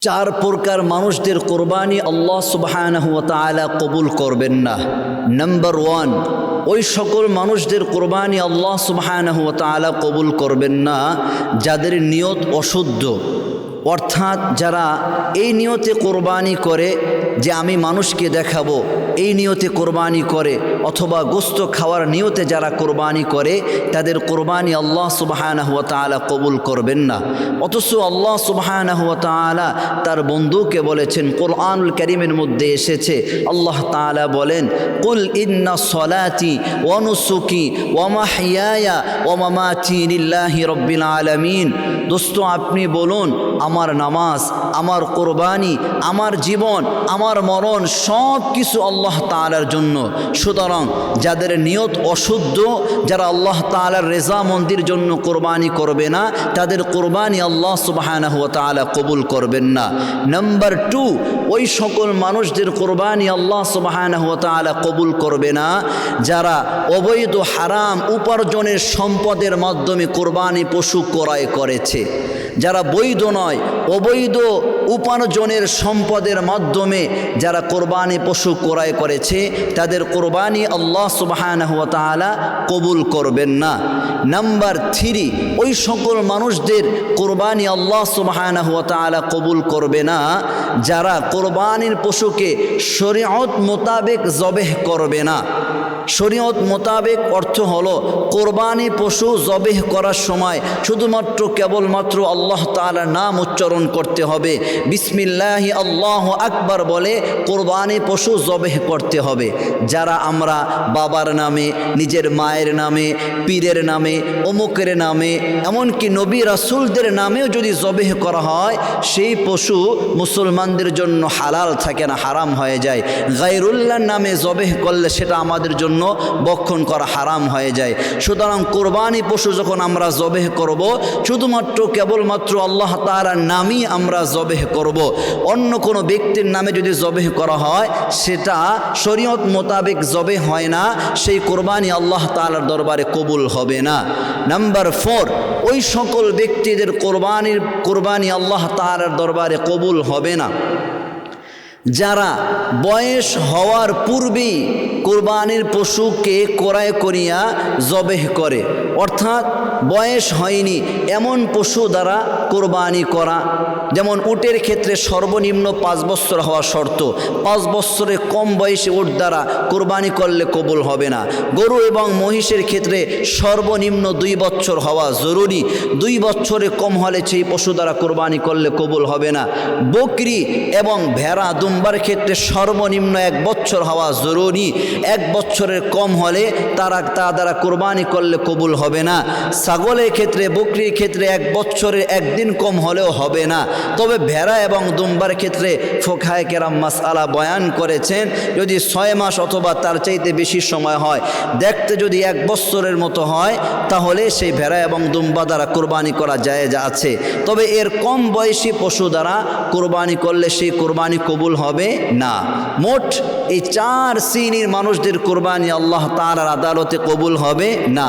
চার প্রকার মানুষদের কোরবানি আল্লাহ সুবহানাহু ওয়া তাআলা কবুল করবেন না। নাম্বার 1, ওই সকল মানুষদের কোরবানি আল্লাহ সুবহানাহু ওয়া তাআলা কবুল করবেন না যাদের নিয়ত অশুদ্ধ, অর্থাৎ যারা এই নিয়তে কোরবানি করে যে আমি মানুষকে দেখাবো, এই নিয়তে কোরবানি করে, অথবা গোস্ত খাওয়ার নিয়তে যারা কোরবানি করে তাদের কোরবানি আল্লাহ সুবহানাহু ওয়া তাআলা কবুল করবেন না। অথচ আল্লাহ সুবহানাহু ওয়া তাআলা তার বন্ধুকে বলেছেন, কোরআনুল কারীমের মধ্যে এসেছে, আল্লাহ তাআলা বলেন, কুল ইন্না সলাতি ওয়া নুসুকি ওয়া মাহইয়ায়া ওয়া মামাতি লিল্লাহি রাব্বিল আলামিন। দোস্ত, আপনি বলুন, আমার নামাজ, আমার কোরবানি, আমার জীবন, আমার মরণ সব কিছু আল্লাহ তাআলার জন্য। সুতরাং যাদের নিয়ত অশুদ্ধ, যারা আল্লাহ তাআলার রেজামন্দির জন্য কোরবানি করবে না, তাদের কোরবানি আল্লাহ সুবহানাহু ওয়া তাআলা কবুল করবেন না। নাম্বার 2, ওই সকল মানুষদের কোরবানি আল্লাহ সুবহানাহু ওয়া তাআলা কবুল করবে না যারা অবৈধ হারাম উপার্জনের সম্পদের মাধ্যমে কোরবানি পশু ক্রয় করেছে। যারা বৈধ নয়, অবৈধ উপার্জনের সম্পদের মাধ্যমে যারা কোরবানি পশু ক্রয় করেছে, তাদের কোরবানি আল্লাহ সুবহানাহু ওয়া তাআলা কবুল করবেন না। নাম্বার 3, ওই সকল মানুষদের কোরবানি আল্লাহ সুবহানাহু ওয়া তাআলা কবুল করবে না যারা কোরবানির পশুকে শরীয়ত মোতাবেক জবেহ করবে না। শরীয়ত মোতাবেক অর্থ হলো, কোরবানি পশু জবেহ করার সময় শুধুমাত্র কেবলমাত্র আল্লাহ তাআলার নাম উচ্চারণ করতে হবে, বিসমিল্লাহি আল্লাহু আকবার বলে কোরবানি পশু জবেহ করতে হবে। যারা আমরা বাবার নামে, নিজের মায়ের নামে, পীরের নামে, অমুকের নামে, এমনকি নবী রাসূলদের নামেও যদি জবেহ করা হয়, সেই পশু মুসলমানদের জন্য হালাল থাকে না, হারাম হয়ে যায়। গায়রুল্লাহর নামে জবেহ করলে সেটা আমাদের জন্য বক্ষণ করা হারাম হয়ে যায়। সুতরাং কোরবানি পশু যখন আমরা জবেহ করব, শুধুমাত্র কেবলমাত্র আল্লাহ তাআলার নামই আমরা জবেহ করব। অন্য কোনো ব্যক্তির নামে যদি জবেহ করা হয়, সেটা শরীয়ত মোতাবেক জবেহ হয় না, সেই কোরবানি আল্লাহ তাআলার দরবারে কবুল হবে না। নাম্বার 4, ওই সকল ব্যক্তিদের কোরবানি আল্লাহ তাআলার দরবারে কবুল হবে না যারা বয়স হওয়ার পূর্বেই কোরবানির পশুকে ক্রয় করিয়া জবেহ করে, অর্থাৎ বয়স হয়নি এমন পশু দ্বারা কোরবানি করা। যেমন উটের ক্ষেত্রে সর্বনিম্ন 5 বছর হওয়া শর্ত, 5 বছরের কম বয়সে উট দ্বারা কোরবানি করলে কবুল হবে না। গরু এবং মহিষের ক্ষেত্রে সর্বনিম্ন 2 বছর হওয়া জরুরি, 2 বছরের কম হলে সেই পশু দ্বারা কোরবানি করলে কবুল হবে না। বকরি এবং ভেড়া দুম্বার ক্ষেত্রে সর্বনিম্ন 1 বছর হওয়া জরুরি, 1 বছরের কম হলে তা দ্বারা কোরবানি করলে কবুল হবে না। ছাগলের ক্ষেত্রে, বকরির ক্ষেত্রে 1 বছরের 1 দিন কম হলেও হবে না। তবে ভেড়া এবং দুম্বার ক্ষেত্রে ফুকাহায়ে কেরাম মাসআলা বয়ান করেছেন, যদি 6 মাস অথবা তার চাইতে বেশি সময় হয়, দেখতে যদি 1 বছরের মতো হয়, তাহলে সেই ভেড়া এবং দুম্বা দ্বারা কোরবানি করা জায়েজ আছে। তবে এর কম বয়সী পশু দ্বারা কোরবানি করলে সেই কোরবানি কবুল হবে না। মোট এই 4 শ্রেণীর মানুষদের কোরবানি আল্লাহ তাআলার আদালতে কবুল হবে না।